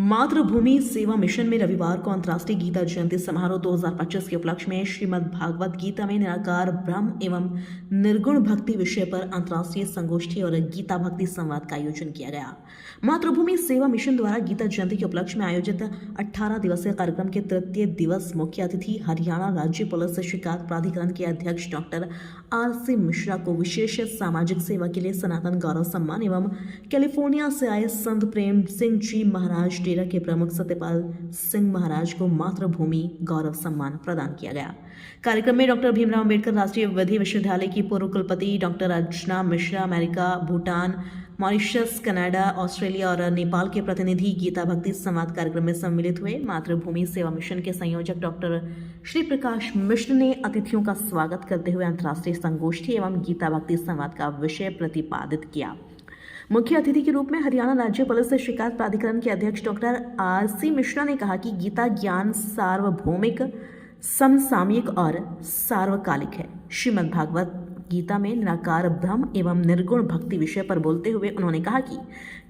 मातृभूमि सेवा मिशन में रविवार को अंतर्राष्ट्रीय गीता जयंती समारोह 2025 के उपलक्ष्य में श्रीमद् भागवत गीता में निराकार ब्रह्म एवं निर्गुण भक्ति विषय पर अंतर्राष्ट्रीय संगोष्ठी और गीता भक्ति संवाद का आयोजन किया गया। मातृभूमि सेवा मिशन द्वारा गीता जयंती के उपलक्ष्य में आयोजित 18 दिवसीय कार्यक्रम के तृतीय दिवस मुख्य अतिथि हरियाणा राज्य पुलिस शिकायत प्राधिकरण के अध्यक्ष डॉक्टर RC मिश्रा को विशेष सामाजिक सेवा के लिए सनातन गौरव सम्मान एवं कैलिफोर्निया से आए संत प्रेम सिंह जी महाराज डेरा के प्रमुख सत्यपाल सिंह महाराज को मातृभूमि गौरव सम्मान प्रदान किया गया। कार्यक्रम में डॉक्टर भीमराव अंबेडकर राष्ट्रीय विधि विश्वविद्यालय की पूर्व कुलपति doctor Archana Mishra, America, Bhutan, Mauritius, Canada, Australia और नेपाल के प्रतिनिधि गीता भक्ति संवाद कार्यक्रम में सम्मिलित हुए। मातृभूमि सेवा मिशन के संयोजक डॉक्टर श्री प्रकाश मिश्र ने अतिथियों का स्वागत करते हुए अंतर्राष्ट्रीय संगोष्ठी एवं गीता भक्ति संवाद का विषय प्रतिपादित किया। मुख्य अतिथि के रूप में हरियाणा राज्य पुलिस शिकायत प्राधिकरण के अध्यक्ष डॉक्टर RC मिश्रा ने कहा कि गीता ज्ञान सार्वभौमिक, समसामयिक और सार्वकालिक है। श्रीमद् भागवत गीता में निराकार ब्रह्म एवं निर्गुण भक्ति विषय पर बोलते हुए उन्होंने कहा कि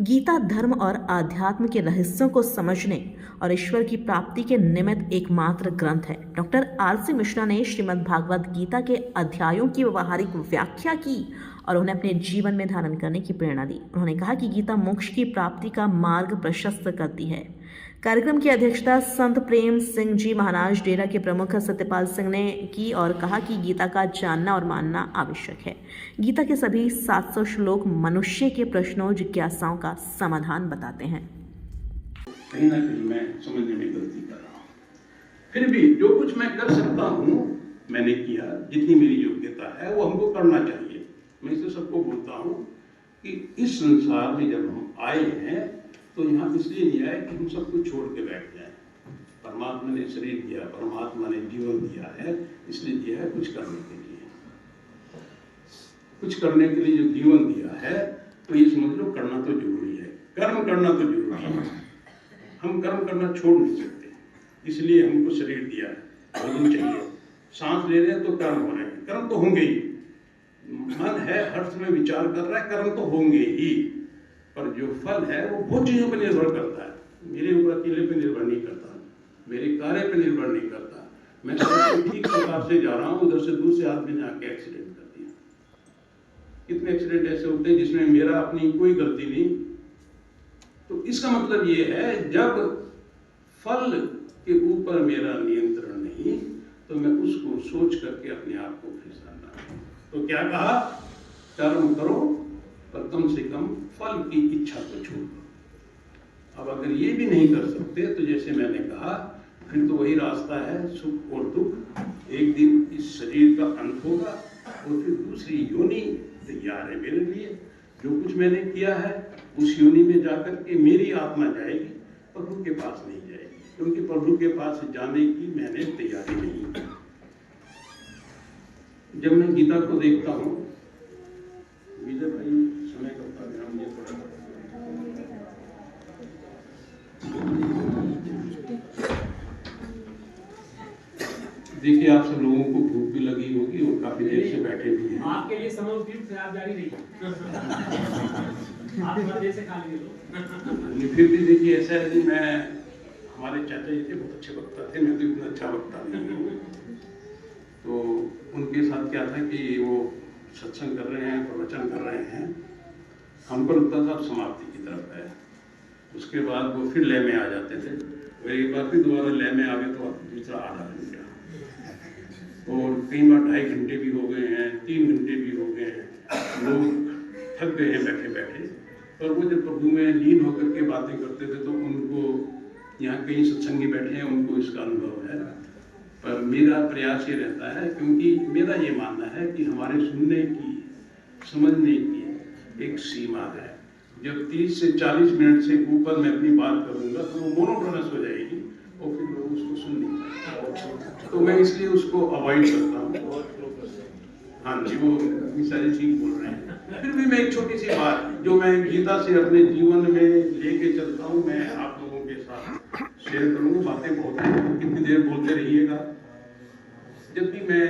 गीता धर्म और आध्यात्म के रहस्यों को समझने और ईश्वर की प्राप्ति के निमित्त एकमात्र ग्रंथ है। डॉक्टर RC मिश्रा ने श्रीमद् भागवत गीता के अध्यायों की व्यवहारिक व्याख्या की और उन्हें अपने जीवन में धारण करने की प्रेरणा दी। उन्होंने कहा कि गीता मोक्ष की प्राप्ति का मार्ग प्रशस्त करती है। कार्यक्रम की अध्यक्षता संत प्रेम सिंह जी महाराज डेरा के प्रमुख सत्यपाल सिंह ने की और कहा कि गीता का जानना और मानना आवश्यक है। गीता के सभी 700 श्लोक मनुष्य के प्रश्नों, जिज्ञासाओं का समाधान बताते हैं। कहीं ना कहीं मैं समझने में गलती कर रहा हूँ, फिर भी जो कुछ मैं कर सकता हूँ मैंने किया। जितनी मेरी योग्यता है वो हमको करना चाहिए। मैं इसे सबको बोलता हूँ कि इस संसार में जब हम आए हैं तो यहाँ इसलिए नहीं आए कि हम सब कुछ छोड़ के बैठ जाएं। परमात्मा ने शरीर दिया, परमात्मा ने जीवन दिया है, इसलिए दिया है कुछ करने के लिए। कुछ करने के लिए जो जीवन दिया है तो ये समझ लो करना तो जरूरी है, कर्म करना तो जरूरी है। हम कर्म करना छोड़ नहीं सकते, इसलिए हमको शरीर दिया है, भोजन चाहिए, सांस ले रहे हैं तो कर्म हो रहे हैं, कर्म तो होंगे ही। मन है हर समय विचार कर रहा है, कर्म तो होंगे ही, पर जो फल है वो बहुत चीजों पर निर्भर करता है। मेरे ऊपर अकेले पे निर्भर नहीं करता, मेरे कार्य पे निर्भर नहीं करता। मैं ठीक प्रकार से जा रहा हूँ, उधर से दूसरे आदमी ने आके एक्सीडेंट कर दिया। कितने एक्सीडेंट ऐसे होते हैं जिसमें मेरा अपनी कोई गलती नहीं। तो इसका मतलब ये है जब फल के ऊपर मेरा नियंत्रण नहीं तो मैं उसको सोच करके अपने आप को फैसला। तो क्या कहा, कर्म करो पर कम से कम फल की इच्छा को छोड़ दो। अब अगर ये भी नहीं कर सकते तो जैसे मैंने कहा फिर तो वही रास्ता है, सुख और दुख। एक दिन इस शरीर का अंत होगा और फिर दूसरी योनि तैयार है मेरे लिए। जो कुछ मैंने किया है उस योनि में जाकर के मेरी आत्मा जाएगी, प्रभु के पास नहीं जाएगी, क्योंकि प्रभु के पास जाने की मैंने तैयारी नहीं की। जब मैं गीता को देखता हूँ, विजय भाई समय का ध्यान दिया पड़ा। देखिए आप सब लोगों को भूख भी लगी होगी और काफी देर से बैठे भी हैं। आपके लिए समय उपयुक्त है, आप जारी रहिए। आप थोड़ा देर से खा लीजिए। फिर भी देखिए ऐसा है कि मैं, हमारे चाचा जी थे बहुत अच्छे वक्ता थे, मैं तो इतना अच्छा वक्ता नहीं हूँ। तो उनके साथ क्या था कि वो सत्संग कर रहे हैं, प्रवचन कर रहे हैं, हमको लगता था अब समाप्ति की तरफ है। उसके बाद वो फिर लय में आ जाते थे और एक बार फिर दोबारा लय में आ गए तो दूसरा आधा घंटा, और कई बार 2.5 घंटे भी हो गए हैं, 3 घंटे भी हो गए हैं। लोग थक गए हैं बैठे बैठे। और वो जब प्रभु में लीन होकर के बातें करते थे तो उनको, यहाँ कई सत्संगी बैठे हैं उनको इसका अनुभव है। पर मेरा प्रयास ये रहता है, क्योंकि मेरा ये मानना है कि हमारे सुनने की, समझने की एक सीमा है। जब 30 से 40 मिनट से ऊपर मैं अपनी बात करूंगा तो वो मोनोटोनस हो जाएगी और फिर लोग उसको सुन नहीं पाएंगे। तो मैं इसलिए उसको अवॉइड करता हूँ। हाँ जी, वो सारी चीज बोल रहे हैं। फिर भी मैं एक छोटी सी बात जो मैं गीता से अपने जीवन में लेके चलता हूँ, मैं आप लोगों के साथ शेयर करूंगा। बातें बहुत हैं, कितनी देर बोलते रहिएगा। जब भी मैं